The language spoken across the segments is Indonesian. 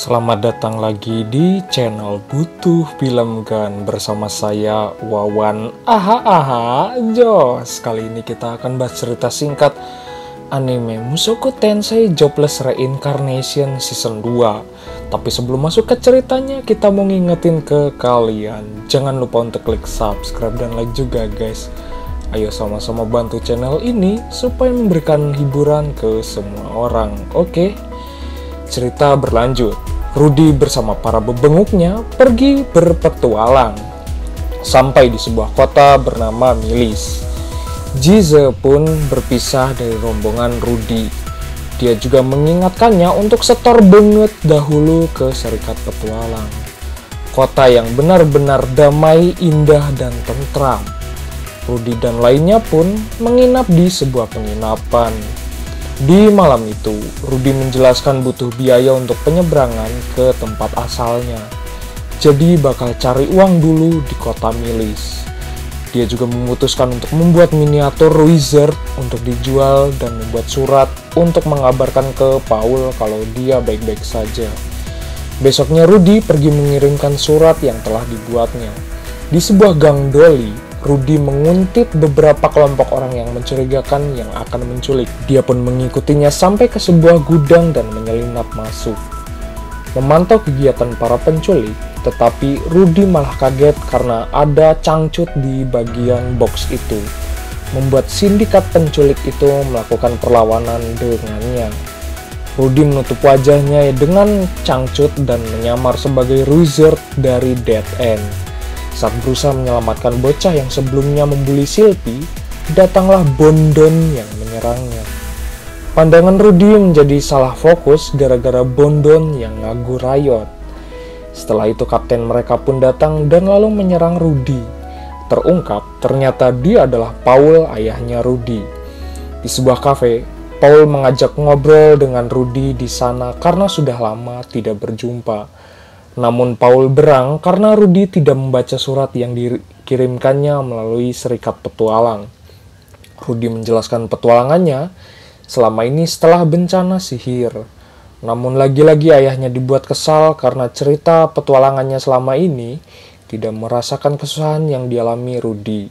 Selamat datang lagi di channel Butuh Film Gun bersama saya Wawan. Jos. Kali ini kita akan bahas cerita singkat anime Mushoku Tensei Jobless Reincarnation Season 2. Tapi sebelum masuk ke ceritanya, kita mau ngingetin ke kalian, jangan lupa untuk klik subscribe dan like juga guys. Ayo sama-sama bantu channel ini supaya memberikan hiburan ke semua orang. Oke? Cerita berlanjut. Rudy bersama para bebenguknya pergi berpetualang. Sampai di sebuah kota bernama Milis. Jize pun berpisah dari rombongan Rudy. Dia juga mengingatkannya untuk setor banget dahulu ke Serikat Petualang. Kota yang benar-benar damai, indah, dan tentram. Rudy dan lainnya pun menginap di sebuah penginapan. Di malam itu, Rudy menjelaskan butuh biaya untuk penyeberangan ke tempat asalnya. Jadi bakal cari uang dulu di kota Milis. Dia juga memutuskan untuk membuat miniatur wizard untuk dijual dan membuat surat untuk mengabarkan ke Paul kalau dia baik-baik saja. Besoknya Rudy pergi mengirimkan surat yang telah dibuatnya. Di sebuah gang doli, Rudy menguntit beberapa kelompok orang yang mencurigakan yang akan menculik. Dia pun mengikutinya sampai ke sebuah gudang dan menyelinap masuk. Memantau kegiatan para penculik, tetapi Rudy malah kaget karena ada cangcut di bagian box itu, membuat sindikat penculik itu melakukan perlawanan dengannya. Rudy menutup wajahnya dengan cangcut dan menyamar sebagai wizard dari Dead End. Saat berusaha menyelamatkan bocah yang sebelumnya membuli Silpy, datanglah Bondon yang menyerangnya. Pandangan Rudy menjadi salah fokus gara-gara Bondon yang ngagu Riot. Setelah itu kapten mereka pun datang dan lalu menyerang Rudy. Terungkap ternyata dia adalah Paul, ayahnya Rudy. Di sebuah kafe, Paul mengajak ngobrol dengan Rudy di sana karena sudah lama tidak berjumpa. Namun Paul berang karena Rudy tidak membaca surat yang dikirimkannya melalui Serikat Petualang. Rudy menjelaskan petualangannya selama ini setelah bencana sihir. Namun lagi-lagi ayahnya dibuat kesal karena cerita petualangannya selama ini tidak merasakan kesusahan yang dialami Rudy.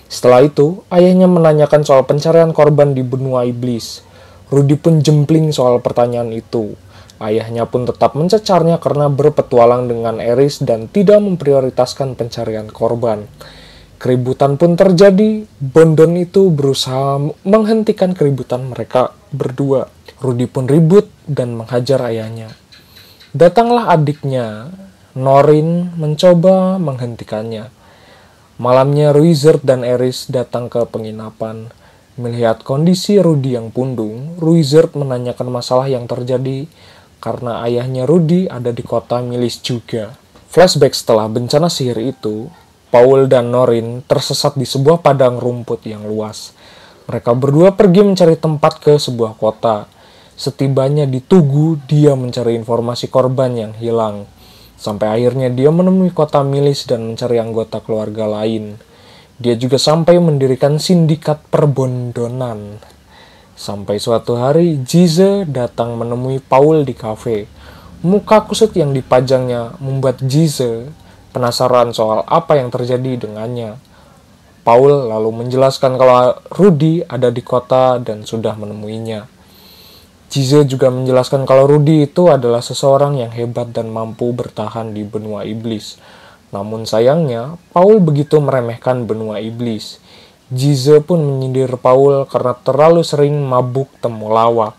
Setelah itu, ayahnya menanyakan soal pencarian korban di benua iblis. Rudy pun jempling soal pertanyaan itu. Ayahnya pun tetap mencecarnya karena berpetualang dengan Eris dan tidak memprioritaskan pencarian korban. Keributan pun terjadi. Bondon itu berusaha menghentikan keributan mereka berdua. Rudy pun ribut dan menghajar ayahnya. Datanglah adiknya, Norin, mencoba menghentikannya. Malamnya Wizard dan Eris datang ke penginapan. Melihat kondisi Rudy yang pundung, Wizard menanyakan masalah yang terjadi karena ayahnya Rudy ada di kota Milis juga. Flashback setelah bencana sihir itu, Paul dan Norin tersesat di sebuah padang rumput yang luas. Mereka berdua pergi mencari tempat ke sebuah kota. Setibanya di Tugu, dia mencari informasi korban yang hilang. Sampai akhirnya dia menemui kota Milis dan mencari anggota keluarga lain. Dia juga sampai mendirikan sindikat perbondonan. Sampai suatu hari, Jize datang menemui Paul di kafe. Muka kusut yang dipajangnya membuat Jize penasaran soal apa yang terjadi dengannya. Paul lalu menjelaskan kalau Rudy ada di kota dan sudah menemuinya. Jize juga menjelaskan kalau Rudy itu adalah seseorang yang hebat dan mampu bertahan di benua iblis. Namun sayangnya, Paul begitu meremehkan benua iblis. Jize pun menyindir Paul karena terlalu sering mabuk temulawak.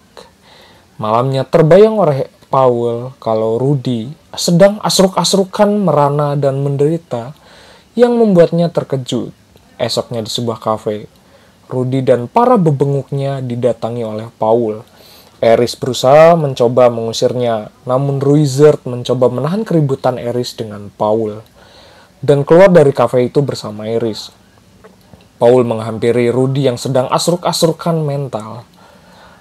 Malamnya terbayang oleh Paul kalau Rudy sedang asruk-asrukan merana dan menderita yang membuatnya terkejut. Esoknya di sebuah kafe, Rudy dan para bebenguknya didatangi oleh Paul. Eris berusaha mencoba mengusirnya, namun Wizard mencoba menahan keributan Eris dengan Paul dan keluar dari kafe itu bersama Eris. Paul menghampiri Rudy yang sedang asruk-asrukan mental.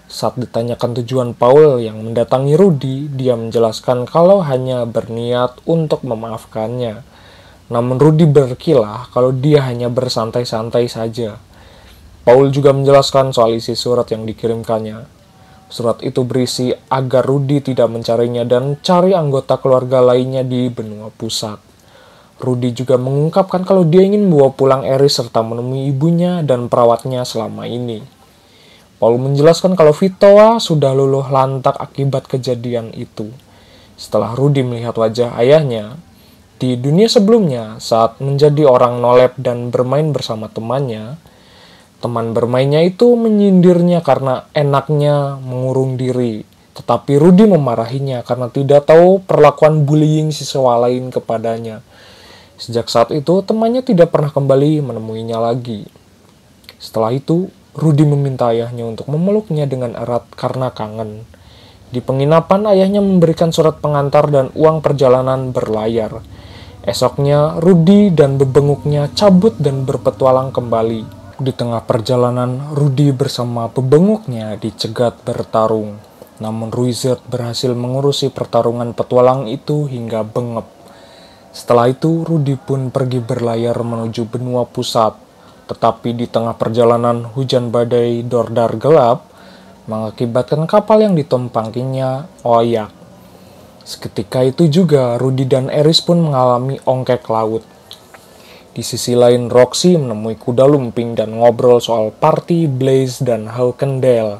Saat ditanyakan tujuan Paul yang mendatangi Rudy, dia menjelaskan kalau hanya berniat untuk memaafkannya. Namun Rudy berkilah kalau dia hanya bersantai-santai saja. Paul juga menjelaskan soal isi surat yang dikirimkannya. Surat itu berisi agar Rudy tidak mencarinya dan cari anggota keluarga lainnya di benua pusat. Rudy juga mengungkapkan kalau dia ingin membawa pulang Eris serta menemui ibunya dan perawatnya selama ini. Paul menjelaskan kalau Vitoa sudah luluh lantak akibat kejadian itu. Setelah Rudy melihat wajah ayahnya, di dunia sebelumnya saat menjadi orang nolep dan bermain bersama temannya, teman bermainnya itu menyindirnya karena enaknya mengurung diri. Tetapi Rudy memarahinya karena tidak tahu perlakuan bullying siswa lain kepadanya. Sejak saat itu, temannya tidak pernah kembali menemuinya lagi. Setelah itu, Rudy meminta ayahnya untuk memeluknya dengan erat karena kangen. Di penginapan, ayahnya memberikan surat pengantar dan uang perjalanan berlayar. Esoknya, Rudy dan bebenguknya cabut dan berpetualang kembali. Di tengah perjalanan, Rudy bersama pebenguknya dicegat bertarung. Namun Ruizard berhasil mengurusi pertarungan petualang itu hingga bengep. Setelah itu, Rudy pun pergi berlayar menuju benua pusat. Tetapi di tengah perjalanan, hujan badai dordar gelap mengakibatkan kapal yang ditumpanginya oyak. Seketika itu juga, Rudy dan Eris pun mengalami ongkek laut. Di sisi lain, Roxy menemui kuda lumping dan ngobrol soal party Blaze dan Hawkendale.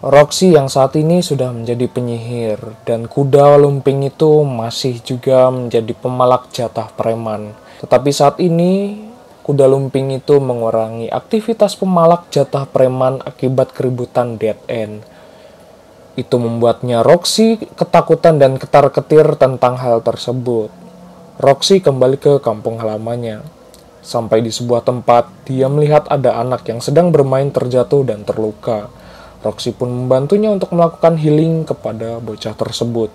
Roxy yang saat ini sudah menjadi penyihir, dan kuda lumping itu masih juga menjadi pemalak jatah preman. Tetapi saat ini, kuda lumping itu mengurangi aktivitas pemalak jatah preman akibat keributan Dead End. Itu membuatnya Roxy ketakutan dan ketar-ketir tentang hal tersebut. Roxy kembali ke kampung halamannya. Sampai di sebuah tempat, dia melihat ada anak yang sedang bermain terjatuh dan terluka. Roxy pun membantunya untuk melakukan healing kepada bocah tersebut.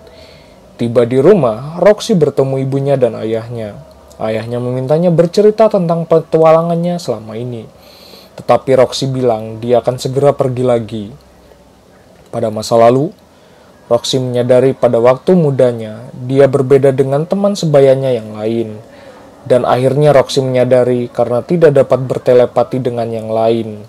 Tiba di rumah, Roxy bertemu ibunya dan ayahnya. Ayahnya memintanya bercerita tentang petualangannya selama ini. Tetapi Roxy bilang dia akan segera pergi lagi. Pada masa lalu, Roxy menyadari pada waktu mudanya, dia berbeda dengan teman sebayanya yang lain. Dan akhirnya Roxy menyadari karena tidak dapat bertelepati dengan yang lain.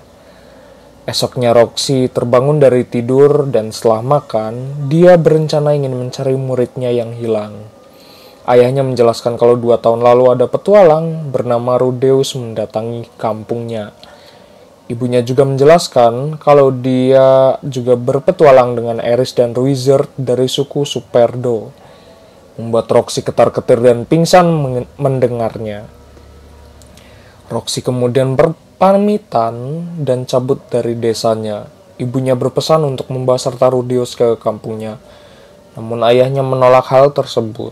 Esoknya Roxy terbangun dari tidur dan setelah makan, dia berencana ingin mencari muridnya yang hilang. Ayahnya menjelaskan kalau 2 tahun lalu ada petualang bernama Rudeus mendatangi kampungnya. Ibunya juga menjelaskan kalau dia juga berpetualang dengan Eris dan Ruizard dari suku Superdo. Membuat Roxy ketar-ketir dan pingsan mendengarnya. Roxy kemudian berpamitan dan cabut dari desanya. Ibunya berpesan untuk membawa serta Rudeus ke kampungnya. Namun ayahnya menolak hal tersebut.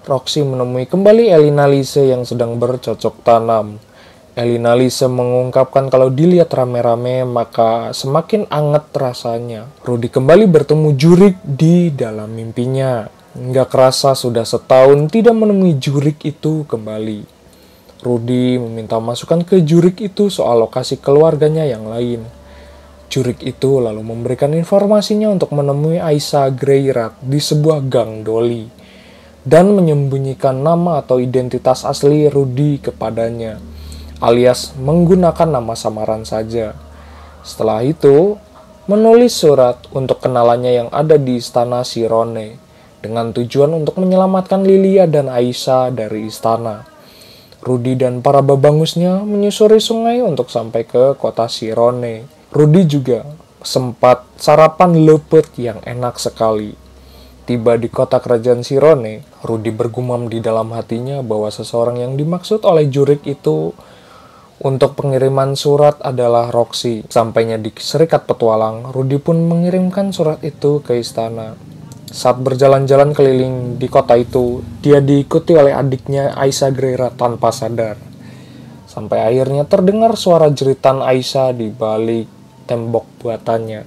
Roxy menemui kembali Elina Lise yang sedang bercocok tanam. Elina Lise mengungkapkan kalau dilihat rame-rame maka semakin anget rasanya. Rudy kembali bertemu Jurik di dalam mimpinya. Nggak kerasa sudah setahun tidak menemui Jurik itu kembali. Rudy meminta masukan ke Jurik itu soal lokasi keluarganya yang lain. Jurik itu lalu memberikan informasinya untuk menemui Aisha Greyrat di sebuah gang Dolly dan menyembunyikan nama atau identitas asli Rudy kepadanya, alias menggunakan nama samaran saja. Setelah itu, menulis surat untuk kenalannya yang ada di istana Sirone, dengan tujuan untuk menyelamatkan Lilia dan Aisha dari istana. Rudy dan para babangusnya menyusuri sungai untuk sampai ke kota Sirone. Rudy juga sempat sarapan lepet yang enak sekali. Tiba di kota kerajaan Sirone, Rudy bergumam di dalam hatinya bahwa seseorang yang dimaksud oleh Jurik itu untuk pengiriman surat adalah Roxy. Sampainya di Serikat Petualang, Rudy pun mengirimkan surat itu ke istana. Saat berjalan-jalan keliling di kota itu, dia diikuti oleh adiknya Aisha Greyrat tanpa sadar. Sampai akhirnya terdengar suara jeritan Aisha di balik tembok buatannya.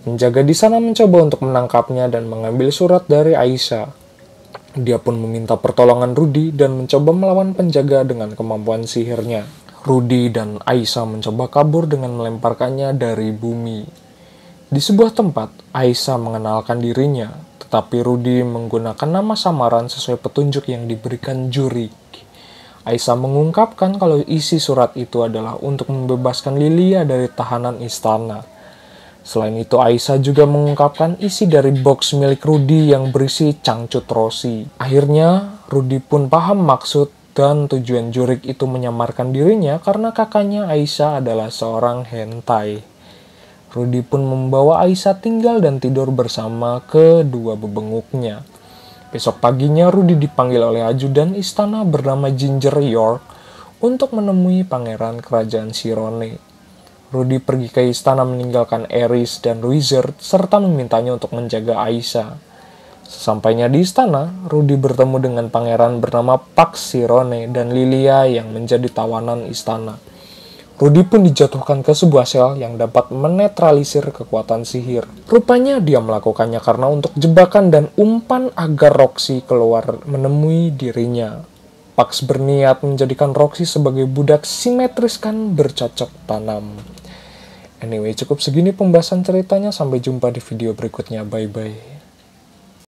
Penjaga di sana mencoba untuk menangkapnya dan mengambil surat dari Aisha. Dia pun meminta pertolongan Rudy dan mencoba melawan penjaga dengan kemampuan sihirnya. Rudy dan Aisha mencoba kabur dengan melemparkannya dari bumi. Di sebuah tempat, Aisha mengenalkan dirinya, tetapi Rudy menggunakan nama samaran sesuai petunjuk yang diberikan Jurik. Aisha mengungkapkan kalau isi surat itu adalah untuk membebaskan Lilia dari tahanan istana. Selain itu, Aisyah juga mengungkapkan isi dari box milik Rudy yang berisi cangcut Rosie. Akhirnya, Rudy pun paham maksud dan tujuan jurik itu menyamarkan dirinya karena kakaknya Aisyah adalah seorang hentai. Rudy pun membawa Aisyah tinggal dan tidur bersama kedua bebenguknya. Besok paginya, Rudy dipanggil oleh ajudan istana bernama Ginger York untuk menemui pangeran kerajaan Sirone. Rudy pergi ke istana meninggalkan Eris dan Wizard serta memintanya untuk menjaga Aisyah. Sesampainya di istana, Rudy bertemu dengan pangeran bernama Pax Sirone dan Lilia yang menjadi tawanan istana. Rudy pun dijatuhkan ke sebuah sel yang dapat menetralisir kekuatan sihir. Rupanya dia melakukannya karena untuk jebakan dan umpan agar Roxy keluar menemui dirinya. Pax berniat menjadikan Roxy sebagai budak simetris kan bercocok tanam. Anyway, cukup segini pembahasan ceritanya. Sampai jumpa di video berikutnya. Bye-bye.